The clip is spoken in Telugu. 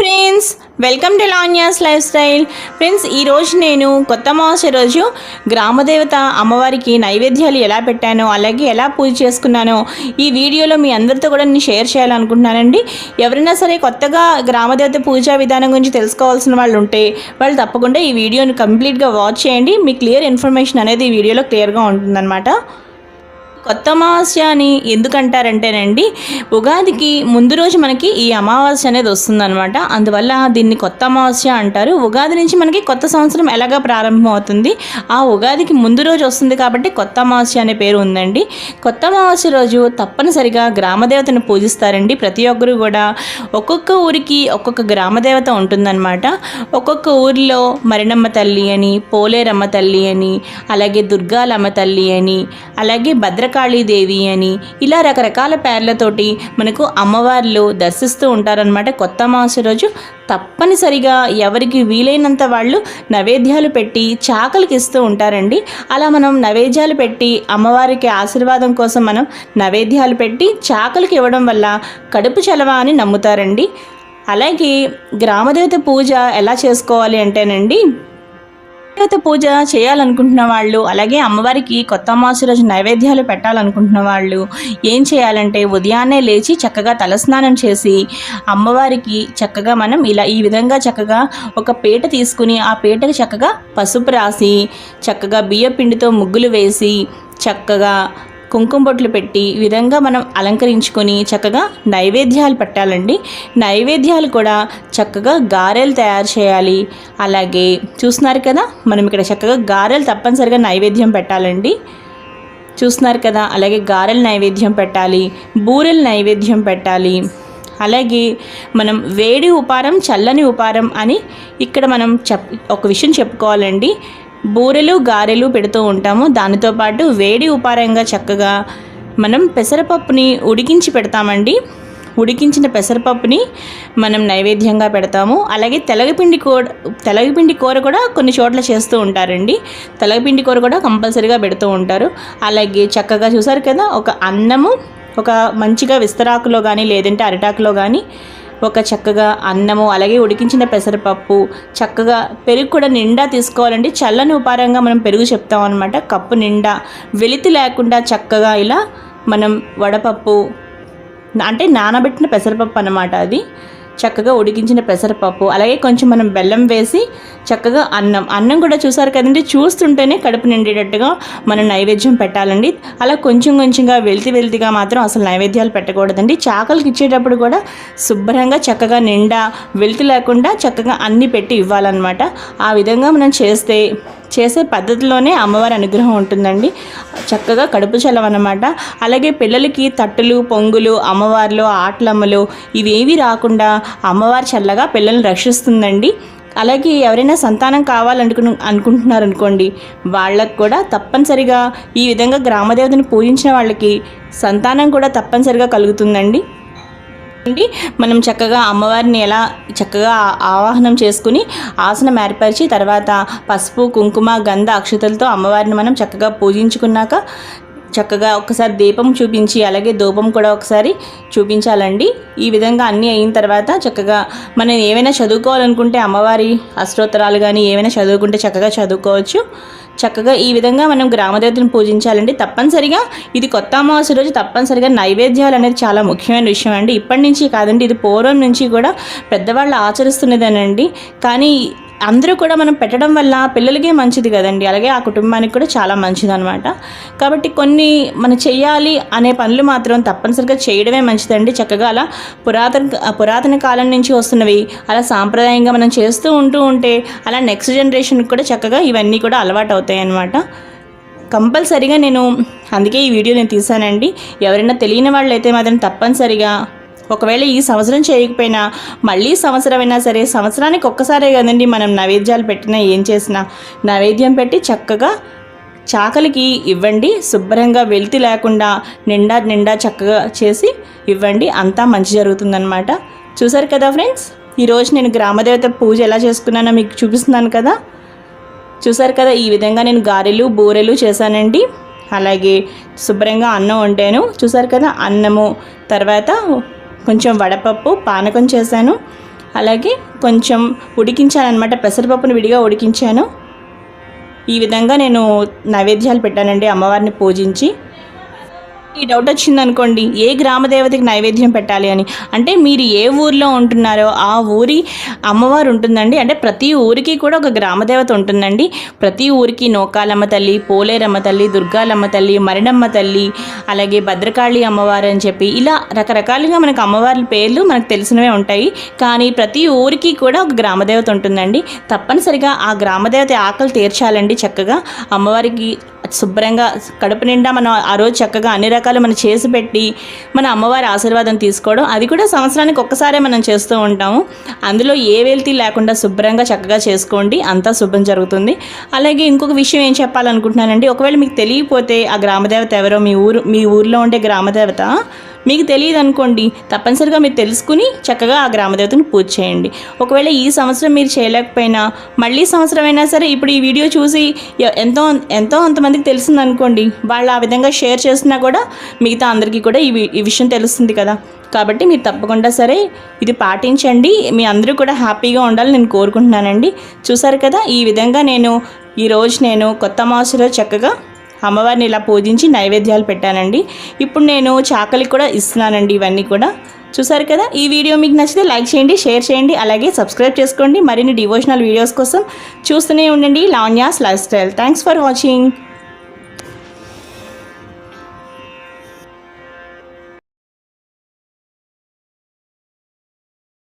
Friends, welcome to Lavanya's life style. Friends, ఈరోజు నేను కొత్త అమావాస్య రోజు గ్రామదేవత అమ్మవారికి నైవేద్యాలు ఎలా పెట్టానో, అలాగే ఎలా పూజ చేసుకున్నానో ఈ వీడియోలో మీ అందరితో కూడా నేను షేర్ చేయాలనుకుంటున్నానండి. ఎవరైనా సరే కొత్తగా గ్రామదేవత పూజా విధానం గురించి తెలుసుకోవాల్సిన వాళ్ళు ఉంటే వాళ్ళు తప్పకుండా ఈ వీడియోని కంప్లీట్గా వాచ్ చేయండి. మీ క్లియర్ ఇన్ఫర్మేషన్ అనేది ఈ వీడియోలో క్లియర్గా ఉంటుందన్నమాట. కొత్త అమావాస్య అని ఎందుకంటారంటేనండి, ఉగాదికి ముందు రోజు మనకి ఈ అమావాస్య అనేది వస్తుందన్నమాట. అందువల్ల దీన్ని కొత్త అమావాస్య అంటారు. ఉగాది నుంచి మనకి కొత్త సంవత్సరం ఎలాగా ప్రారంభం అవుతుంది, ఆ ఉగాదికి ముందు రోజు వస్తుంది కాబట్టి కొత్త అమావాస్య అనే పేరు ఉందండి. కొత్త అమావాస్య రోజు తప్పనిసరిగా గ్రామదేవతను పూజిస్తారండి. ప్రతి ఒక్కరు కూడా ఒక్కొక్క ఊరికి ఒక్కొక్క గ్రామదేవత ఉంటుందన్నమాట. ఒక్కొక్క ఊరిలో మరినమ్మ తల్లి అని, పోలేరమ్మ తల్లి అని, అలాగే దుర్గాలమ్మ తల్లి అని, అలాగే భద్రకాళీదేవి అని, ఇలా రకరకాల పేర్లతోటి మనకు అమ్మవార్లు దర్శిస్తూ ఉంటారనమాట. కొత్త అమావాస్య రోజు తప్పనిసరిగా ఎవరికి వీలైనంత వాళ్ళు నైవేద్యాలు పెట్టి చాకలికి ఇస్తూ ఉంటారండి. అలా మనం నైవేద్యాలు పెట్టి అమ్మవారికి ఆశీర్వాదం కోసం మనం నైవేద్యాలు పెట్టి చాకలికి ఇవ్వడం వల్ల కడుపు చలవ అని నమ్ముతారండి. అలాగే గ్రామదేవత పూజ ఎలా చేసుకోవాలి అంటేనండి, దేవత పూజ చేయాలనుకుంటున్న వాళ్ళు, అలాగే అమ్మవారికి కొత్త అమావాస్య రోజు నైవేద్యాలు పెట్టాలనుకుంటున్న వాళ్ళు ఏం చేయాలంటే, ఉదయాన్నే లేచి చక్కగా తలస్నానం చేసి అమ్మవారికి చక్కగా మనం ఈ విధంగా చక్కగా ఒక పీట తీసుకుని ఆ పీటకి చక్కగా పసుపు రాసి చక్కగా బియ్య పిండితో ముగ్గులు వేసి చక్కగా కుంకుమ బొట్లు పెట్టి ఈ విధంగా మనం అలంకరించుకొని చక్కగా నైవేద్యాలు పెట్టాలండి. నైవేద్యాలు కూడా చక్కగా గారెలు తయారు చేయాలి. అలాగే చూస్తున్నారు కదా, మనం ఇక్కడ చక్కగా గారెలు తప్పనిసరిగా నైవేద్యం పెట్టాలండి. చూస్తున్నారు కదా, అలాగే గారెలు నైవేద్యం పెట్టాలి, బూరెలు నైవేద్యం పెట్టాలి. అలాగే మనం వేడి ఉపారం, చల్లని ఉపారం అని ఇక్కడ మనం ఒక విషయం చెప్పుకోవాలండి. బూరెలు గారెలు పెడుతూ ఉంటాము, దానితో పాటు వేడి ఉపారంగా చక్కగా మనం పెసరపప్పుని ఉడికించి పెడతామండి. ఉడికించిన పెసరపప్పుని మనం నైవేద్యంగా పెడతాము. అలాగే తెలగపిండి కూర కూడా కొన్ని చోట్ల చేస్తూ ఉంటారండి. తెలగపిండి కూర కూడా కంపల్సరీగా పెడుతూ ఉంటారు. అలాగే చక్కగా చూసారు కదా, ఒక అన్నము ఒక మంచిగా విస్తరాకులో కానీ లేదంటే అరిటాకులో కానీ ఒక చక్కగా అన్నము, అలాగే ఉడికించిన పెసరపప్పు, చక్కగా పెరుగు కూడా నిండా తీసుకోవాలండి. చల్లని ఉపారంగా మనం పెరుగు చెప్తాం అనమాట. కప్పు నిండా వెలితి లేకుండా చక్కగా ఇలా మనం వడపప్పు అంటే నానబెట్టిన పెసరపప్పు అన్నమాట. అది చక్కగా ఉడికించిన పెసరపప్పు, అలాగే కొంచెం మనం బెల్లం వేసి చక్కగా అన్నం కూడా చూసారు కదండి, చూస్తుంటేనే కడుపు నిండేటట్టుగా మనం నైవేద్యం పెట్టాలండి. అలా కొంచెంగా వెలితిగా మాత్రం అసలు నైవేద్యాలు పెట్టకూడదండి. చాకలికి ఇచ్చేటప్పుడు కూడా శుభ్రంగా చక్కగా నిండా వెలితి లేకుండా చక్కగా అన్నీ పెట్టి ఇవ్వాలన్నమాట. ఆ విధంగా మనం చేసే పద్ధతిలోనే అమ్మవారి అనుగ్రహం ఉంటుందండి. చక్కగా కడుపు చలవ అన్నమాట. అలాగే పిల్లలకి తట్టులు, పొంగులు, అమ్మవారిలో ఆటలమ్మలు ఇవేవి రాకుండా అమ్మవారి చల్లగా పిల్లల్ని రక్షిస్తుందండి. అలాగే ఎవరైనా సంతానం అనుకుంటున్నారనుకోండి, వాళ్ళకు కూడా తప్పనిసరిగా ఈ విధంగా గ్రామదేవతని పూజించిన వాళ్ళకి సంతానం కూడా తప్పనిసరిగా కలుగుతుందండి. మనం చక్కగా అమ్మవారిని ఎలా చక్కగా ఆవాహనం చేసుకుని ఆసనం ఏర్పరిచి తర్వాత పసుపు, కుంకుమ, గంధ, అక్షతలతో అమ్మవారిని మనం చక్కగా పూజించుకున్నాక చక్కగా ఒకసారి దీపం చూపించి అలాగే ధూపం కూడా ఒకసారి చూపించాలండి. ఈ విధంగా అన్నీ అయిన తర్వాత చక్కగా మనం ఏమైనా చదువుకోవాలనుకుంటే అమ్మవారి అష్టోత్తరాలు కానీ ఏమైనా చదువుకుంటే చక్కగా చదువుకోవచ్చు. చక్కగా ఈ విధంగా మనం గ్రామదేవతను పూజించాలండి. తప్పనిసరిగా ఇది కొత్త అమావాస్య రోజు తప్పనిసరిగా నైవేద్యాలు అనేది చాలా ముఖ్యమైన విషయం అండి. ఇప్పటి నుంచి కాదండి, ఇది పూర్వం నుంచి కూడా పెద్దవాళ్ళు ఆచరిస్తున్నదేనండి. కానీ అందరూ కూడా మనం పెట్టడం వల్ల పిల్లలకే మంచిది కదండి, అలాగే ఆ కుటుంబానికి కూడా చాలా మంచిది అనమాట. కాబట్టి కొన్ని మనం చెయ్యాలి అనే పనులు మాత్రం తప్పనిసరిగా చేయడమే మంచిదండి. చక్కగా అలా పురాతన కాలం నుంచి వస్తున్నవి అలా సాంప్రదాయంగా మనం చేస్తూ ఉంటే అలా నెక్స్ట్ జనరేషన్కి కూడా చక్కగా ఇవన్నీ కూడా అలవాటు అవుతాయి అన్నమాట. కంపల్సరీగా అందుకే ఈ వీడియో నేను తీసానండి. ఎవరైనా తెలియని వాళ్ళు అయితే మాత్రం తప్పనిసరిగా ఒకవేళ ఈ సంవత్సరం చేయకపోయినా మళ్ళీ సంవత్సరం అయినా సరే, సంవత్సరానికి ఒక్కసారే కదండి మనం నైవేద్యాలు పెట్టినా ఏం చేసినా నైవేద్యం పెట్టి చక్కగా చాకలికి ఇవ్వండి. శుభ్రంగా వెలితి లేకుండా నిండా చక్కగా చేసి ఇవ్వండి. అంతా మంచి జరుగుతుందన్నమాట. చూసారు కదా ఫ్రెండ్స్, ఈరోజు నేను గ్రామదేవత పూజ ఎలా చేసుకున్నానో మీకు చూపిస్తున్నాను కదా. చూసారు కదా, ఈ విధంగా నేను గారెలు, బూరెలు చేశానండి. అలాగే శుభ్రంగా అన్నం వండాను. చూసారు కదా, అన్నము తర్వాత కొంచెం వడపప్పు, పానకం చేశాను. అలాగే కొంచెం ఉడికించాను అనమాట, పెసరపప్పును విడిగా ఉడికించాను. ఈ విధంగా నేను నైవేద్యాలు పెట్టానండి అమ్మవారిని పూజించి. ఈ డౌట్ వచ్చింది అనుకోండి, ఏ గ్రామ దేవతకి నైవేద్యం పెట్టాలి అని. అంటే మీరు ఏ ఊర్లో ఉంటున్నారో ఆ ఊరి అమ్మవారు ఉంటుందండి. అంటే ప్రతి ఊరికి కూడా ఒక గ్రామ దేవత ఉంటుందండి. ప్రతి ఊరికి నోకాలమ్మ తల్లి, పోలేరమ్మ తల్లి, దుర్గాలమ్మ తల్లి, మరిడమ్మ తల్లి, అలాగే భద్రకాళి అమ్మవారు అని చెప్పి ఇలా రకరకాలుగా మనకు అమ్మవారి పేర్లు మనకు తెలిసినవే ఉంటాయి. కానీ ప్రతి ఊరికి కూడా ఒక గ్రామ దేవత ఉంటుందండి. తప్పనిసరిగా ఆ గ్రామ దేవత ఆకలి తీర్చాలండి. చక్కగా అమ్మవారికి శుభ్రంగా కడుపు నిండా మనం ఆ రోజు చక్కగా అన్ని రకాలు మనం చేసి పెట్టి మన అమ్మవారి ఆశీర్వాదం తీసుకోవడం, అది కూడా సంవత్సరానికి ఒక్కసారే మనం చేస్తూ ఉంటాము. అందులో ఏ వెల్తీ లేకుండా శుభ్రంగా చక్కగా చేసుకోండి, అంతా శుభ్రం జరుగుతుంది. అలాగే ఇంకొక విషయం ఏం చెప్పాలనుకుంటున్నానండి, ఒకవేళ మీకు తెలియకపోతే ఆ గ్రామదేవత ఎవరో, మీ ఊరిలో ఉండే గ్రామదేవత మీకు తెలియదు అనుకోండి, తప్పనిసరిగా మీరు తెలుసుకుని చక్కగా ఆ గ్రామదేవతను పూజ చేయండి. ఒకవేళ ఈ సంవత్సరం మీరు చేయలేకపోయినా మళ్ళీ సంవత్సరం అయినా సరే ఇప్పుడు ఈ వీడియో చూసి ఎంతో అంతమందికి తెలిసింది అనుకోండి, వాళ్ళు ఆ విధంగా షేర్ చేసినా కూడా మిగతా అందరికీ కూడా ఈ విషయం తెలుస్తుంది కదా. కాబట్టి మీరు తప్పకుండా సరే ఇది పాటించండి. మీ అందరూ కూడా హ్యాపీగా ఉండాలని నేను కోరుకుంటున్నానండి. చూసారు కదా, ఈ విధంగా ఈరోజు నేను కొత్త మాసంలో చక్కగా అమ్మవారిని ఇలా పూజించి నైవేద్యాలు పెట్టానండి. ఇప్పుడు నేను చాకలికి కూడా ఇస్తున్నానండి. ఇవన్నీ కూడా చూసారు కదా. ఈ వీడియో మీకు నచ్చితే లైక్ చేయండి, షేర్ చేయండి, అలాగే సబ్స్క్రైబ్ చేసుకోండి. మరిన్ని డివోషనల్ వీడియోస్ కోసం చూస్తూనే ఉండండి Lavanya's life style. Thanks for watching.